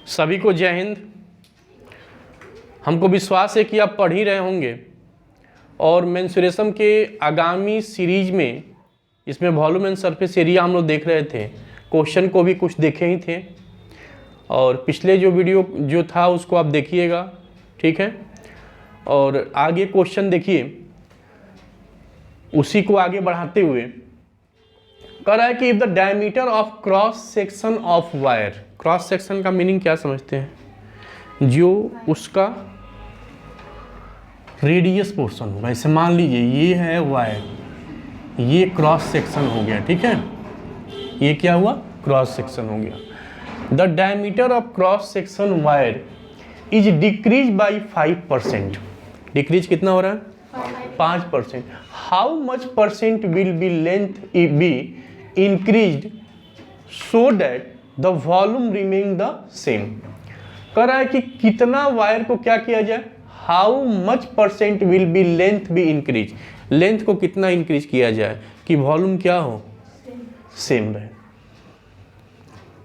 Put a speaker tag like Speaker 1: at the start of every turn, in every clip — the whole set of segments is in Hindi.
Speaker 1: सभी को जय हिंद। हमको विश्वास है कि आप पढ़ ही रहे होंगे और मेंसुरेशन के आगामी सीरीज में इसमें वॉल्यूम एंड सरफेस एरिया हम लोग देख रहे थे। क्वेश्चन को भी कुछ देखे ही थे और पिछले जो वीडियो जो था उसको आप देखिएगा, ठीक है। और आगे क्वेश्चन देखिए, उसी को आगे बढ़ाते हुए कह रहा है कि if the diameter of cross section of wire, cross section का मीनिंग क्या समझते हैं? जो उसका रेडियस पोर्शन होगा। ऐसे मान लीजिए ये है वायर, ये क्रॉस सेक्शन हो गया, ठीक है। ये क्या हुआ? क्रॉस सेक्शन हो गया। The diameter of cross section wire is decrease by 5%। Decrease कितना हो रहा है? 5%। How much percent will be length be increased so that the volume remain the same. कह रहा है कि कितना वायर को क्या किया जाए? How much percent will be length be increase, length को कितना इंक्रीज किया जाए कि वॉल्यूम क्या हो? सेम रहे,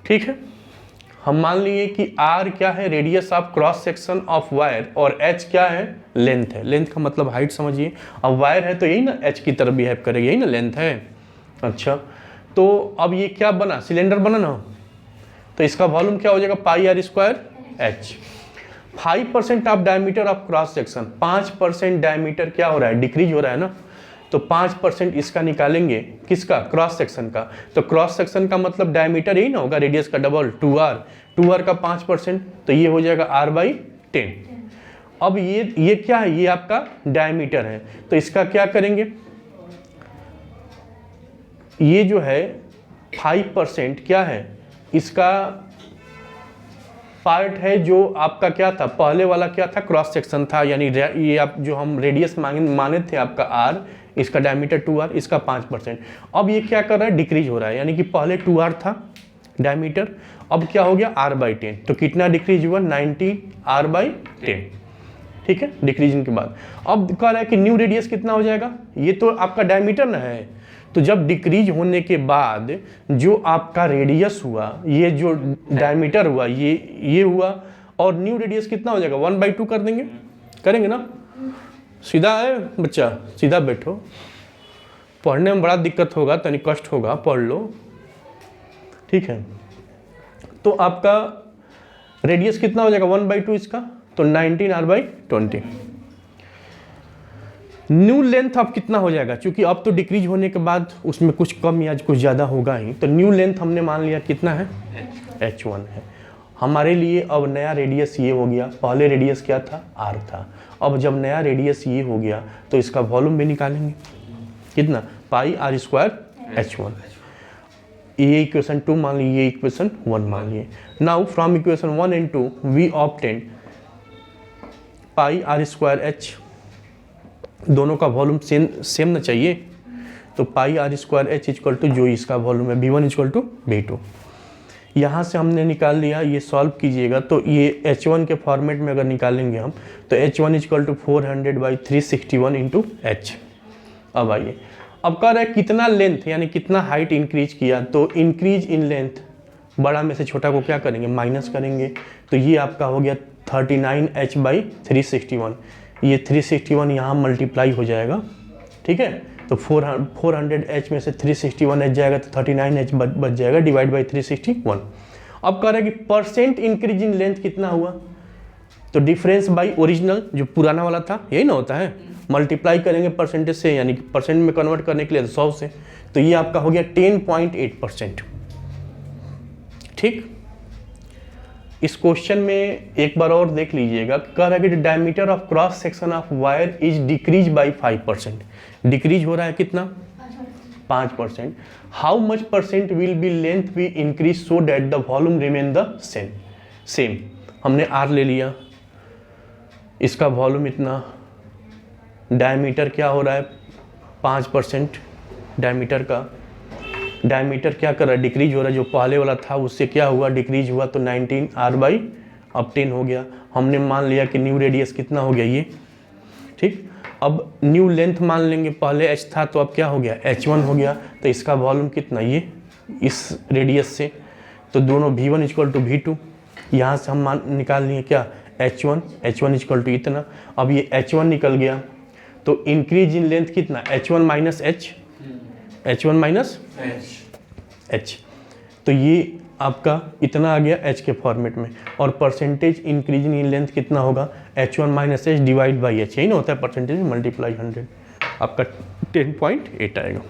Speaker 1: ठीक है। हम मान लिए कि R क्या है? Radius of cross section of wire, और H क्या है? लेंथ है। लेंथ का मतलब हाइट समझिए। अब वायर है तो यही ना H की तरफ बिहेव करेगी, यही ना लेंथ है। अच्छा, तो अब ये क्या बना? सिलेंडर बना ना, तो इसका वॉल्यूम क्या हो जाएगा? Pi r square H। 5% of diameter of cross section, 5% diameter क्या हो रहा है? डिक्रीज हो रहा है ना, तो 5% इसका निकालेंगे। किसका? क्रॉस सेक्शन का। तो क्रॉस सेक्शन का मतलब डायमीटर यही ना होगा, रेडियस का डबल 2R, 2R का 5%, तो ये हो जाएगा R/10। अब ये क्या है? ये आपका डायमीटर है, तो इसका क्या करेंगे? ये जो है 5% क्या है? इसका पार्ट है जो आपका क्या था? पहले वाला क्या था? क्रॉस सेक्शन था, यानी ये आप जो हम रेडियस माने थे आपका R, इसका डायमीटर 2R, इसका 5%। अब ये क्या कर रहा है? डिक्रीज हो रहा है, यानी कि पहले 2R था डायमीटर, अब क्या हो गया? R/10। तो कितना डिक्रीज हुआ? 90R/10, ठीक है, डिक्रीजिंग के बाद। अब कह रहा है कि न्यू रेडियस कितना हो जाएगा? ये तो आपका डायमीटर ना है, तो जब डिक्रीज होने के बाद जो आपका रेडियस हुआ, ये जो डायमीटर हुआ, ये हुआ, और न्यू रेडियस कितना हो जाएगा? 1/2 कर देंगे, करेंगे ना? सीधा है बच्चा, सीधा बैठो। पढ़ने में बड़ा दिक्कत होगा, तनी कष्ट होगा, पढ़ लो, ठीक है। तो आपका रेडियस कितना हो जाएगा? 1/2 इसका, तो 19R/20। न्यू लेंथ अब कितना हो जाएगा? क्योंकि अब तो डिक्रीज होने के बाद उसमें कुछ कम या कुछ ज़्यादा होगा ही, तो न्यू लेंथ हमने मान लिया कितना है? H1 है हमारे लिए। अब नया रेडियस ये हो गया, पहले रेडियस क्या था? R था। अब जब नया रेडियस ये हो गया तो इसका वॉल्यूम भी निकालेंगे। कितना? पाई R स्क्वायर H1। ये इक्वेशन 2 मान लीजिए, ये इक्वेशन 1 मान लिए। Now from equation 1 and 2 we obtain pi R square H, दोनों का वॉल्यूम सेम ना चाहिए, तो pi R square H equal to जो इसका वॉल्यूम है V1 इक्वल टू V2। यहाँ से हमने निकाल लिया, ये सॉल्व कीजिएगा तो ये H1 के फॉर्मेट में अगर निकालेंगे हम तो H1 equal to 400/361 into H। अब आइए, अब कह रहा है कितना लेंथ यानी कितना हाइट इंक्रीज किया, तो इंक्रीज इन लेंथ बड़ा में से छोटा को क्या करेंगे? माइनस करेंगे, तो ये आपका हो गया 39H/361। ये 361 यहाँ मल्टीप्लाई हो जाएगा, ठीक है, तो 400H में से 361H जाएगा तो 39H बच जाएगा, डिवाइड बाई 361। अब कह रहा है कि परसेंट इंक्रीज इन लेंथ कितना हुआ, तो डिफरेंस बाई ओरिजिनल जो पुराना वाला था, यही ना होता है, मल्टीप्लाई करेंगे परसेंटेज से, यानी कि परसेंट में कन्वर्ट करने के लिए 100 से, तो ये आपका हो गया 10.8%, ठीक। इस क्वेश्चन में एक बार और देख लीजिएगा, कह रहा है कि diameter of cross section of wire is decrease by 5%। Decrease हो रहा है कितना? 5%। How much percent will be length be increase so that the volume remain the same. हमने R ले लिया, इसका वॉल्यूम इतना, डायमीटर क्या हो रहा है? 5% डायमीटर का। डायमीटर क्या कर रहा है? डिक्रीज हो रहा है, जो पहले वाला था उससे क्या हुआ? डिक्रीज हुआ, तो 19R/10 हो गया। हमने मान लिया कि न्यू रेडियस कितना हो गया? ये, ठीक। अब न्यू लेंथ मान लेंगे, पहले H था तो अब क्या हो गया? H1 हो गया, तो इसका वॉल्यूम कितना? ये इस रेडियस से, तो दोनों V1 इक्वल टू V2, यहाँ से हम मान निकाल लिए क्या, h1 इक्वल टू इतना। अब ये h1 निकल गया तो इंक्रीज इन लेंथ कितना, h1 माइनस h, तो ये आपका इतना आ गया h के फॉर्मेट में। और परसेंटेज इंक्रीज इन लेंथ कितना होगा, h1 minus h divide by h, यही ना होता है परसेंटेज मल्टीप्लाई 100, आपका 10.8 आएगा।